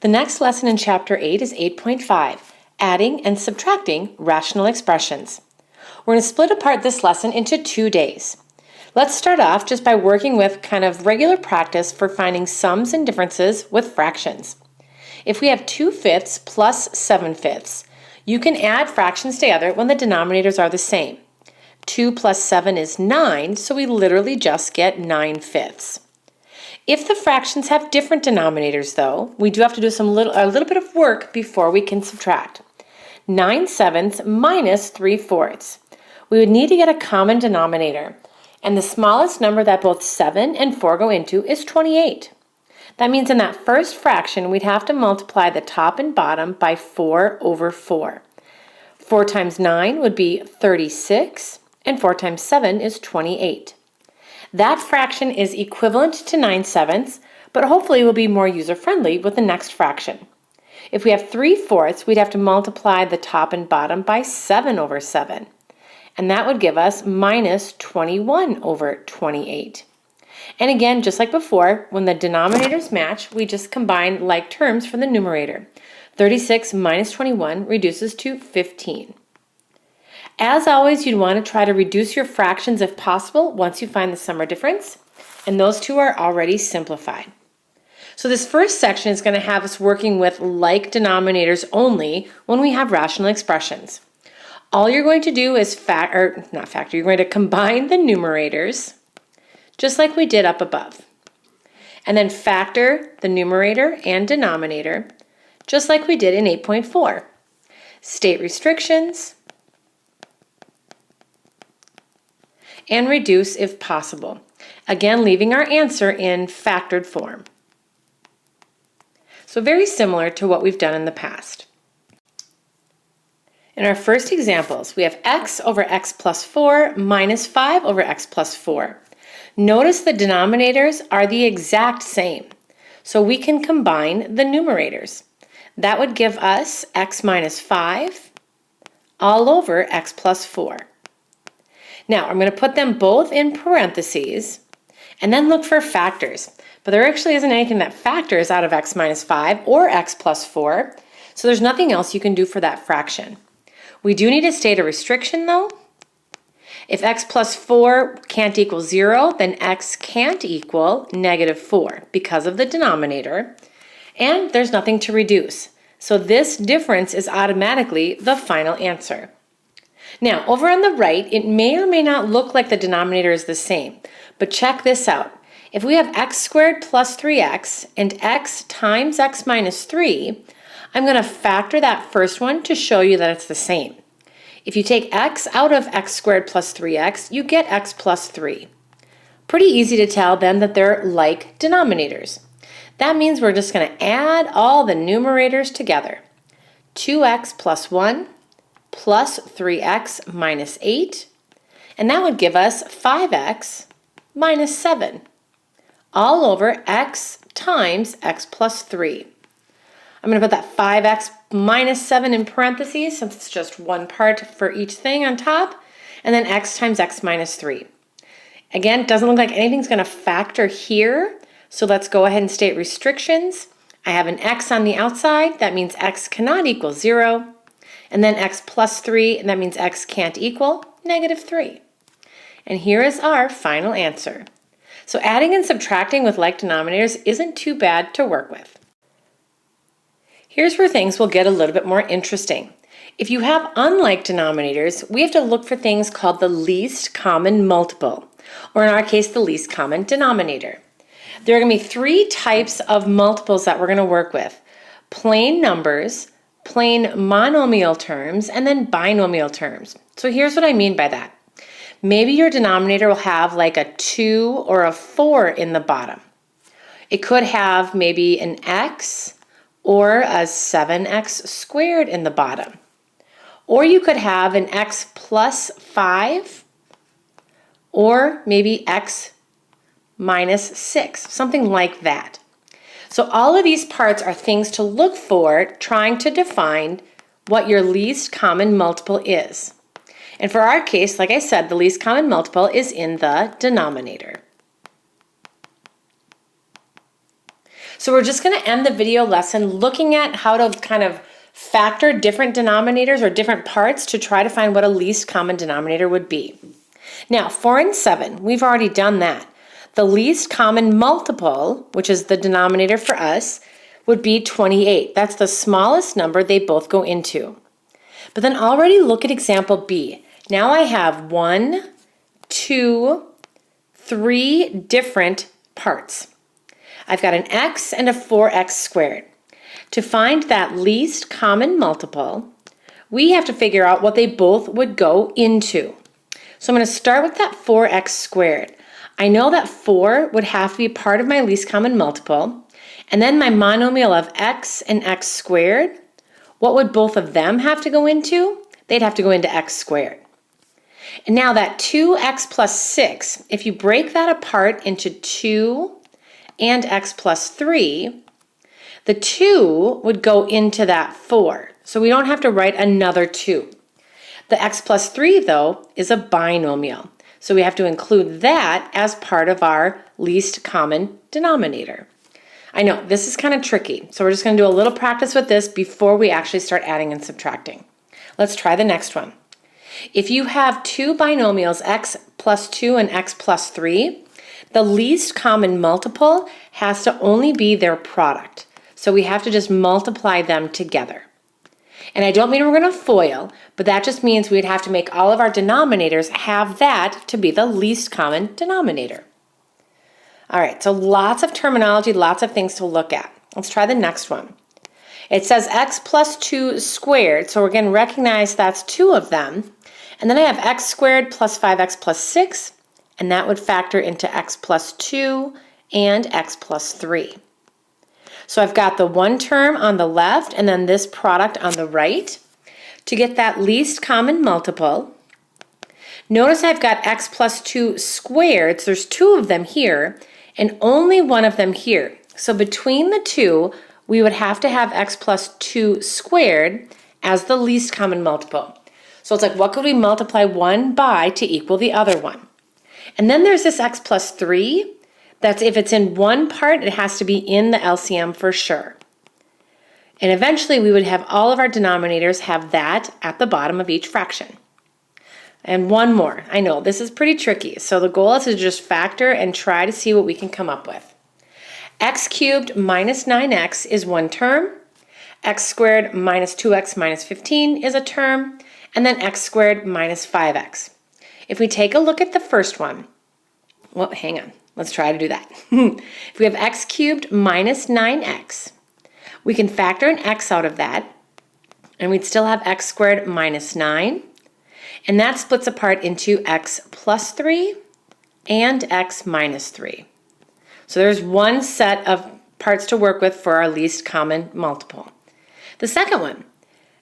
The next lesson in Chapter 8 is 8.5, Adding and Subtracting Rational Expressions. We're going to split apart this lesson into 2 days. Let's start off just by working with kind of regular practice for finding sums and differences with fractions. If we have 2/5 plus 7/5, you can add fractions together when the denominators are the same. 2 plus 7 is 9, so we literally just get 9/5. If the fractions have different denominators, though, we do have to do a little bit of work before we can subtract. 9/7 minus 3/4. We would need to get a common denominator, and the smallest number that both 7 and 4 go into is 28. That means in that first fraction, we'd have to multiply the top and bottom by 4 over 4. 4 times 9 would be 36, and 4 times 7 is 28. That fraction is equivalent to 9/7, but hopefully will be more user-friendly with the next fraction. If we have 3/4, we'd have to multiply the top and bottom by 7 over 7. And that would give us minus 21 over 28. And again, just like before, when the denominators match, we just combine like terms for the numerator. 36 minus 21 reduces to 15. As always, you'd want to try to reduce your fractions if possible once you find the sum or difference, and those two are already simplified. So this first section is going to have us working with like denominators only when we have rational expressions. All you're going to do is you're going to combine the numerators, just like we did up above, and then factor the numerator and denominator, just like we did in 8.4. State restrictions, and reduce if possible. Again, leaving our answer in factored form. So very similar to what we've done in the past. In our first examples, we have x over x plus 4 minus 5 over x plus 4. Notice the denominators are the exact same, so we can combine the numerators. That would give us x minus 5 all over x plus 4. Now, I'm going to put them both in parentheses and then look for factors. But there actually isn't anything that factors out of x minus 5 or x plus 4, so there's nothing else you can do for that fraction. We do need to state a restriction, though. If x plus 4 can't equal 0, then x can't equal negative 4 because of the denominator, and there's nothing to reduce. So this difference is automatically the final answer. Now, over on the right, it may or may not look like the denominator is the same, but check this out. If we have x squared plus 3x and x times x minus 3, I'm going to factor that first one to show you that it's the same. If you take x out of x squared plus 3x, you get x plus 3. Pretty easy to tell then that they're like denominators. That means we're just going to add all the numerators together. 2x plus 1 plus 3x minus 8, and that would give us 5x minus 7, all over x times x plus 3. I'm going to put that 5x minus 7 in parentheses, since it's just one part for each thing on top, and then x times x minus 3. Again, it doesn't look like anything's going to factor here, so let's go ahead and state restrictions. I have an x on the outside, that means x cannot equal 0. And then x plus 3, and that means x can't equal negative 3. And here is our final answer. So adding and subtracting with like denominators isn't too bad to work with. Here's where things will get a little bit more interesting. If you have unlike denominators, we have to look for things called the least common multiple, or in our case, the least common denominator. There are going to be 3 types of multiples that we're going to work with: plain numbers, plain monomial terms, and then binomial terms. So here's what I mean by that. Maybe your denominator will have like a 2 or a 4 in the bottom. It could have maybe an x or a 7x squared in the bottom. Or you could have an x plus 5 or maybe x minus 6, something like that. So all of these parts are things to look for, trying to define what your least common multiple is. And for our case, like I said, the least common multiple is in the denominator. So we're just going to end the video lesson looking at how to kind of factor different denominators or different parts to try to find what a least common denominator would be. Now, 4 and 7, we've already done that. The least common multiple, which is the denominator for us, would be 28. That's the smallest number they both go into. But then already look at example B. Now I have 1, 2, 3 different parts. I've got an x and a 4x squared. To find that least common multiple, we have to figure out what they both would go into. So I'm going to start with that 4x squared. I know that 4 would have to be part of my least common multiple, and then my monomial of x and x squared, what would both of them have to go into? They'd have to go into x squared. And now that 2x plus 6, if you break that apart into 2 and x plus 3, the 2 would go into that 4. So we don't have to write another 2. The x plus 3, though, is a binomial. So we have to include that as part of our least common denominator. I know, this is kind of tricky, so we're just going to do a little practice with this before we actually start adding and subtracting. Let's try the next one. If you have two binomials, x plus 2 and x plus 3, the least common multiple has to only be their product. So we have to just multiply them together. And I don't mean we're going to FOIL, but that just means we'd have to make all of our denominators have that to be the least common denominator. All right, so lots of terminology, lots of things to look at. Let's try the next one. It says x plus 2 squared, so we're going to recognize that's 2 of them. And then I have x squared plus 5x plus 6, and that would factor into x plus 2 and x plus 3. So I've got the one term on the left and then this product on the right. To get that least common multiple, notice I've got x plus 2 squared, so there's 2 of them here, and only one of them here. So between the two, we would have to have x plus 2 squared as the least common multiple. So it's like, what could we multiply one by to equal the other one? And then there's this x plus 3. That's if it's in one part, it has to be in the LCM for sure. And eventually we would have all of our denominators have that at the bottom of each fraction. And one more. I know this is pretty tricky, so the goal is to just factor and try to see what we can come up with. X cubed minus 9x is one term. X squared minus 2x minus 15 is a term. And then x squared minus 5x. If we take a look at the first one, well, hang on. Let's try to do that. If we have x cubed minus 9x, we can factor an x out of that, and we'd still have x squared minus 9. And that splits apart into x plus 3 and x minus 3. So there's one set of parts to work with for our least common multiple. The second one,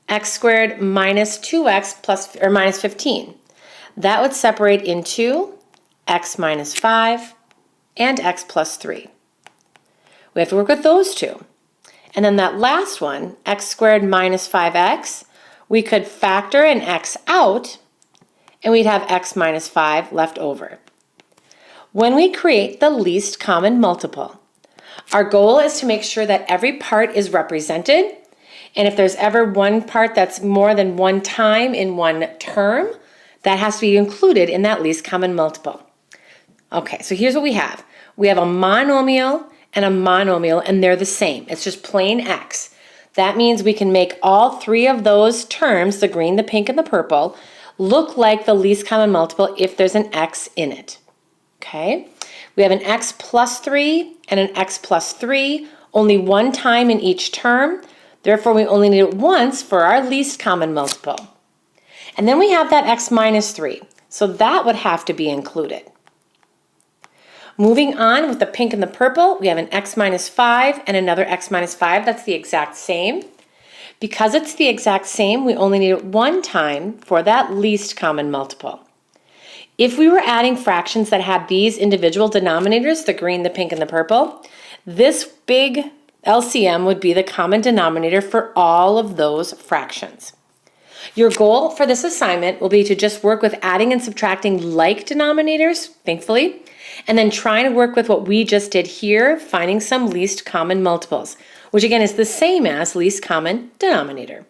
x squared minus 2x plus or minus 15. That would separate into x minus 5 and x plus 3. We have to work with those two. And then that last one, x squared minus 5x, we could factor an x out, and we'd have x minus 5 left over. When we create the least common multiple, our goal is to make sure that every part is represented, and if there's ever one part that's more than one time in one term, that has to be included in that least common multiple. Okay, so here's what we have. We have a monomial and a monomial, and they're the same. It's just plain x. That means we can make all three of those terms, the green, the pink, and the purple, look like the least common multiple if there's an x in it. Okay? We have an x plus 3 and an x plus 3, only one time in each term. Therefore, we only need it once for our least common multiple. And then we have that x minus 3. So that would have to be included. Moving on with the pink and the purple, we have an x minus 5 and another x minus 5. That's the exact same. Because it's the exact same, we only need it one time for that least common multiple. If we were adding fractions that had these individual denominators, the green, the pink, and the purple, this big LCM would be the common denominator for all of those fractions. Your goal for this assignment will be to just work with adding and subtracting like denominators, thankfully, And then trying to work with what we just did here, finding some least common multiples, which again is the same as least common denominator.